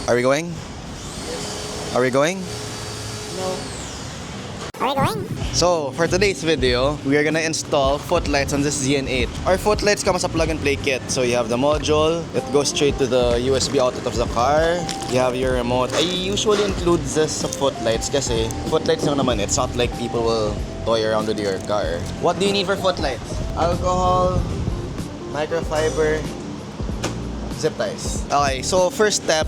Are we going? Are we going? No. Are we going? So, for today's video, we are gonna install footlights on this ZN8. Our footlights come as a plug-and-play kit. So you have the module, it goes straight to the USB outlet of the car. You have your remote. I usually include this sa footlights kasi footlights lang naman. It's not like people will toy around with your car. What do you need for footlights? Alcohol, microfiber, zip ties. Okay, so first step,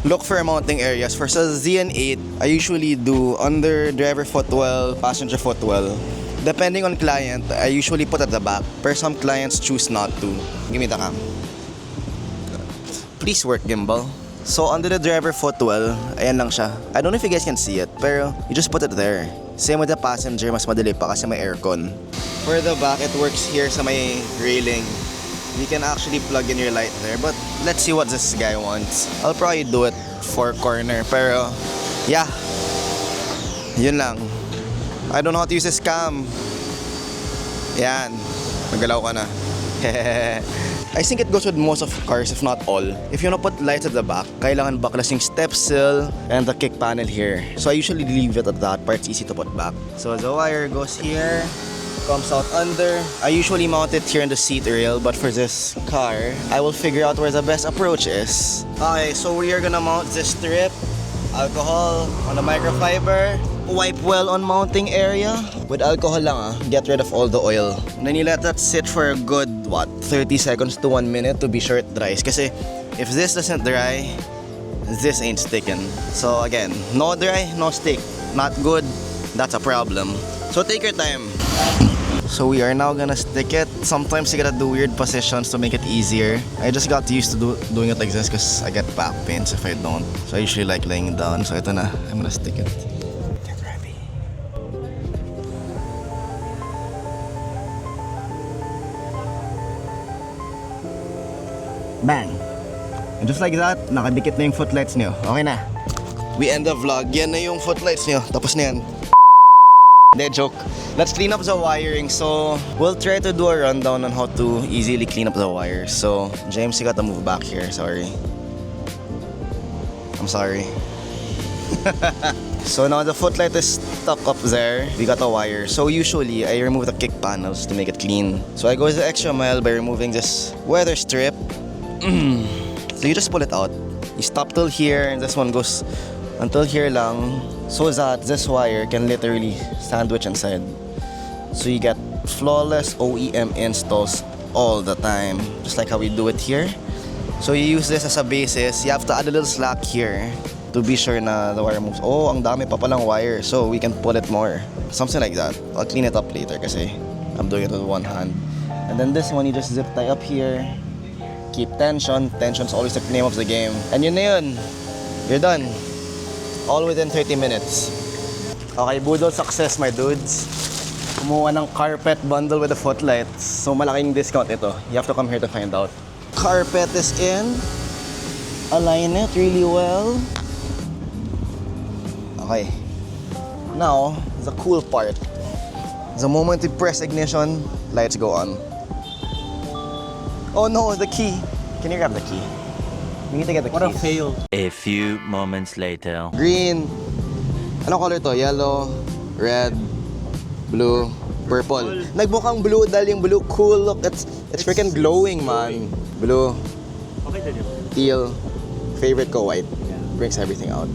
look for mounting areas. For sa ZN8, I usually do under driver footwell, passenger footwell. Depending on client, I usually put at the back. Pero some clients choose not to. Give me the cam. Please work, gimbal. So under the driver footwell, ayan lang siya. I don't know if you guys can see it, pero you just put it there. Same with the passenger, mas madali pa kasi may aircon. For the back, it works here sa may railing. You can actually plug in your light there, but let's see what this guy wants. I'll probably do it for corner, pero yeah, yun lang. I don't know how to use this cam. Yan, nagalaw ka na. I think it goes with most of cars, if not all. If you wanna put lights at the back, kailangan baklas yung step sill and the kick panel here. So I usually leave it at that part, it's easy to put back. So the wire goes here, comes out under. I usually mount it here in the seat rail, but for this car, I will figure out where the best approach is. Okay, so we are gonna mount this strip, alcohol on the microfiber, wipe well on mounting area. With alcohol lang get rid of all the oil. And then you let that sit for a good, 30 seconds to 1 minute to be sure it dries. Kasi if this doesn't dry, this ain't sticking. So again, no dry, no stick. Not good, that's a problem. So take your time. So we are now gonna stick it. Sometimes you gotta do weird positions to make it easier. I just got used to doing it like this because I get back pains if I don't. So I usually like laying down. So ito na, I'm gonna stick it. Get ready. Bang! And just like that, nakadikit na yung footlights niyo. Okay na. We end the vlog. Yan na yung footlights niyo. Tapos na yan. Hindi, joke. Let's clean up the wiring. So, we'll try to do a rundown on how to easily clean up the wires. So, James, you gotta move back here. Sorry. I'm sorry. So now the footlight is stuck up there. We got a wire. So usually, I remove the kick panels to make it clean. So I go the extra mile by removing this weather strip. So you just pull it out. You stop till here, and this one goes until here lang, so that this wire can literally sandwich inside. So you get flawless OEM installs all the time, just like how we do it here. So you use this as a basis. You have to add a little slack here to be sure na the wire moves. Oh, ang dami pa palang wire, so we can pull it more. Something like that. I'll clean it up later kasi I'm doing it with one hand. And then this one, you just zip tie up here. Keep tension. Tension's always the name of the game. And yun na yun. You're done. All within 30 minutes. Okay, budol success, my dudes. Kumuha ng carpet bundle with the footlights. So malaking discount ito. You have to come here to find out. Carpet is in. Align it really well. Okay. Now, the cool part. The moment you press ignition, lights go on. Oh no, the key. Can you grab the key? We need to get the keys. What a fail. A few moments later. Green. Anong color to? Yellow, red, blue, purple. Nagmukhang blue dahil yung blue cool look. It's freaking glowing, man. Blue, Okay din yun. teal, favorite ko white. Brings everything out.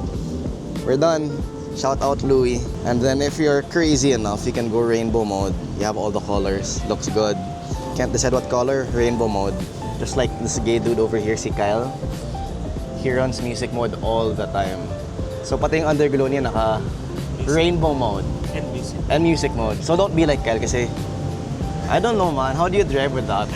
We're done. Shout out Louis. And then if you're crazy enough, you can go rainbow mode. You have all the colors. Looks good. Can't decide what color? Rainbow mode. Just like this gay dude over here, si Kyle. He runs music mode all the time. So pati yung underglow niya naka rainbow mode And music. and music mode. So don't be like Kyle kasi I don't know, man. How do you drive with that?